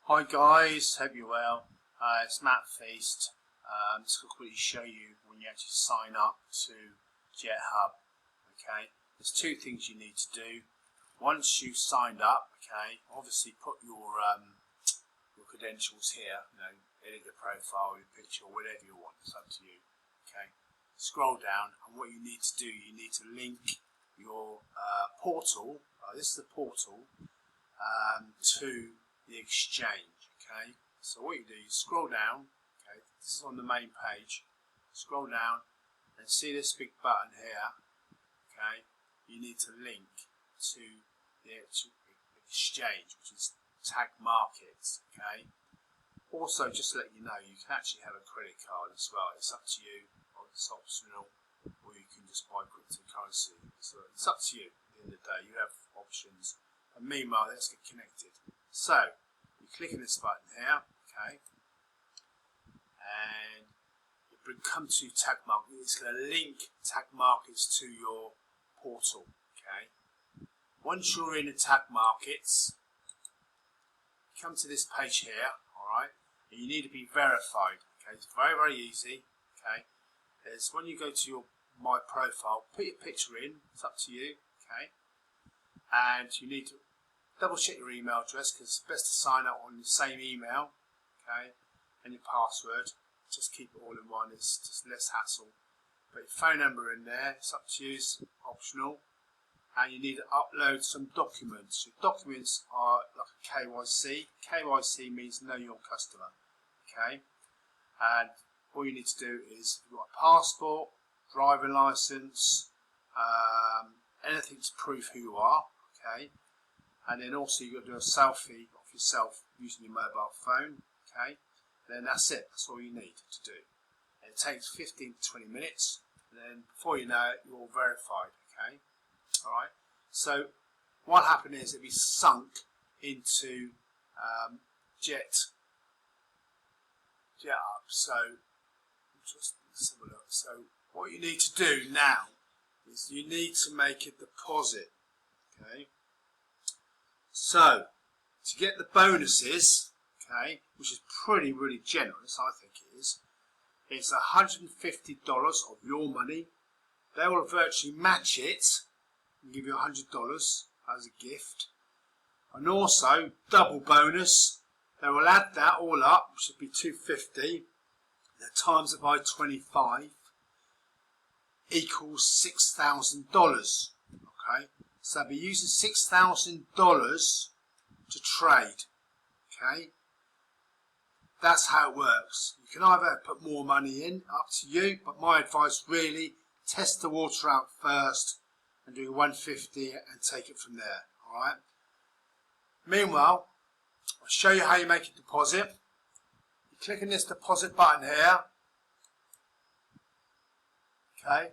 Hi guys, hope you're well. It's Matt Feast. Just going to quickly show you when you actually sign up to JetHub. Okay, there's two things you need to do. Once you've signed up, okay, obviously put your credentials here. Edit your profile, your picture, whatever you want. It's up to you. Okay, scroll down, and what you need to do, you need to link your portal. This is the portal to the exchange. Okay, so what you do, you scroll down. Okay, this is on the main page. Scroll down and see this big button here. Okay, you need to link to the actual exchange, which is Tag Markets. Okay, also just to let you know, you can actually have a credit card as well. It's up to you, or it's optional, or you can just buy cryptocurrency. So it's up to you. At the end of the day, you have options. And meanwhile, let's get connected. So you click on this button here, okay, and it comes to Tag Markets. It's going to link Tag Markets to your portal. Okay, once you're in the Tag Markets, come to this page here. All right, and you need to be verified. Okay, it's very easy. Okay, there's when you go to your My Profile, put your picture in. It's up to you. Okay, and you need to double check your email address, because it's best to sign up on the same email, okay, and your password. Just keep it all in one, it's just less hassle. Put your phone number in there, it's up to you, it's optional. And you need to upload some documents. Your documents are like a KYC. KYC means know your customer, okay. And all you need to do is, you've got a passport, driving license, anything to prove who you are, okay. And then also you've got to do a selfie of yourself using your mobile phone, okay? And then that's it. That's all you need to do. And it takes 15 to 20 minutes. And then before you know it, you're all verified, okay? All right. So what happened is it'll be sunk into JetHub. So just let's have a look. So what you need to do now is you need to make a deposit, okay? So, to get the bonuses, okay, which is really generous, I think it is, it's $150 of your money. They will virtually match it and give you $100 as a gift. And also, double bonus, they will add that all up, which would be $250. They times it by 25 equals $6,000. Okay. So I'll be using $6,000 to trade, okay? That's how it works. You can either put more money in, up to you, but my advice really, test the water out first and do 150 and take it from there, alright? Meanwhile, I'll show you how you make a deposit. You click on this deposit button here, okay?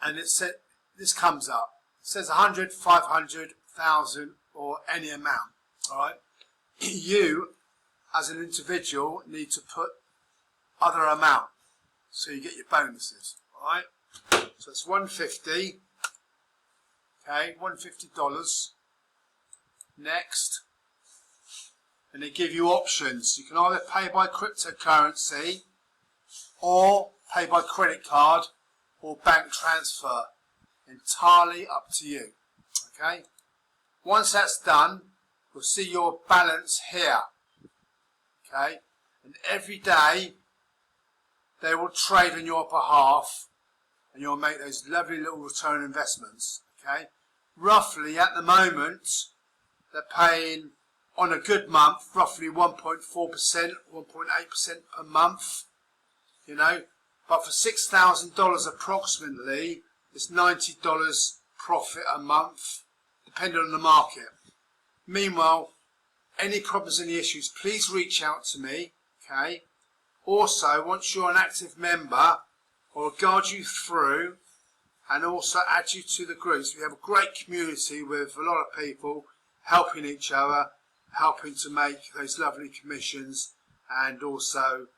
And this comes up. It says 100, 500, 1,000 or any amount, alright? You, as an individual, need to put other amount so you get your bonuses, alright? So it's 150, okay, $150. Next, and they give you options. You can either pay by cryptocurrency or pay by credit card or bank transfer. Entirely up to you, okay? Once that's done, you'll see your balance here, okay? And every day they will trade on your behalf and you'll make those lovely little return investments, okay? Roughly at the moment they're paying, on a good month, roughly 1.4%, 1.8% per month, you know, but for $6,000 approximately, it's $90 profit a month, depending on the market. Meanwhile, any problems, any issues, please reach out to me, okay? Also, once you're an active member, I'll guide you through and also add you to the groups. We have a great community with a lot of people helping each other, helping to make those lovely commissions and also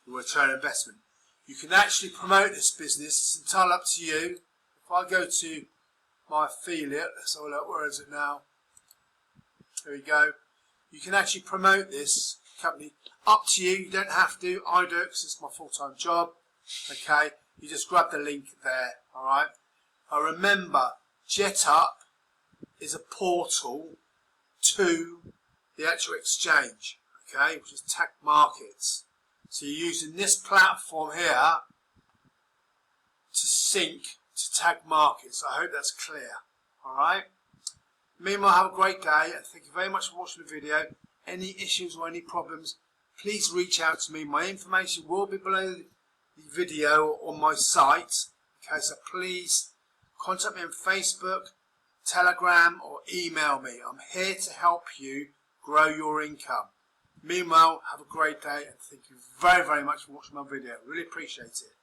return investment. You can actually promote this business. It's entirely up to you. If I go to my affiliate, let's have a look, where is it now? There we go. you can actually promote this company. Up to you. You don't have to. I do it because it's my full-time job. Okay. You just grab the link there. All right. Remember, JetUp is a portal to the actual exchange. Okay, which is Tag Markets. So you're using this platform here to sync to Tag Markets. I hope that's clear. All right. Meanwhile, have a great day, and thank you very much for watching the video. Any issues or any problems, please reach out to me. My information will be below the video on my site. Okay, so please contact me on Facebook, Telegram, or email me. I'm here to help you grow your income. Meanwhile, have a great day, and thank you very, very much for watching my video. Really appreciate it.